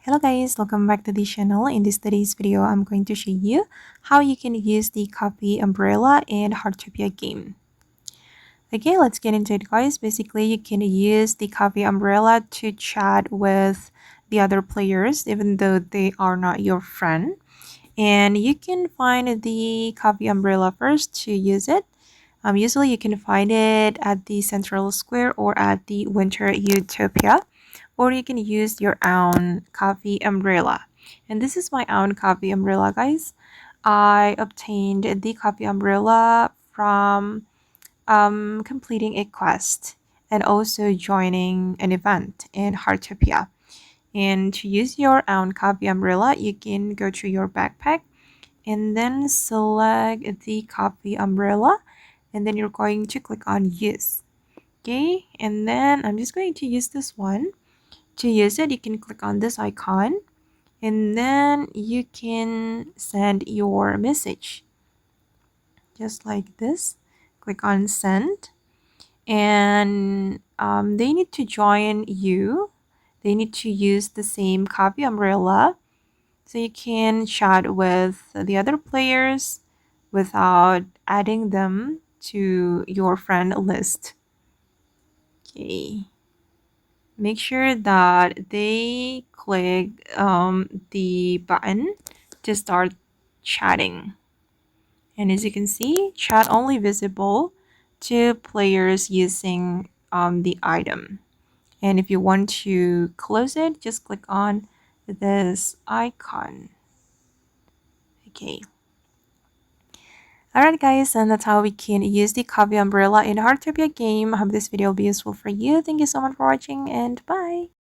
Hello guys, welcome back to the channel. In this today's video, I'm going to show you how you can use the copy umbrella in Heartopia game. Okay, let's get into it guys. Basically, you can use the copy umbrella to chat with the other players even though they are not your friend. And you can find the copy umbrella first to use it. Usually you can find it at the central square or at the winter Utopia, or you can use your own coffee umbrella. And this is my own coffee umbrella guys. I obtained the coffee umbrella from completing a quest and also joining an event in Heartopia. And to use your own coffee umbrella, you can go to your backpack and then select the coffee umbrella, and then you're going to click on use. Okay, and then I'm just going to use this one. To use it, you can click on this icon and then you can send your message just like this. Click on send, and they need to join you. They need to use the same copy umbrella so you can chat with the other players without adding them to your friend list. Okay. Make sure that they click the button to start chatting. And as you can see, chat only visible to players using the item. And if you want to close it, just click on this icon. Okay. Alright guys, and that's how we can use the copy umbrella in Heartopia game. I hope this video will be useful for you. Thank you so much for watching and bye!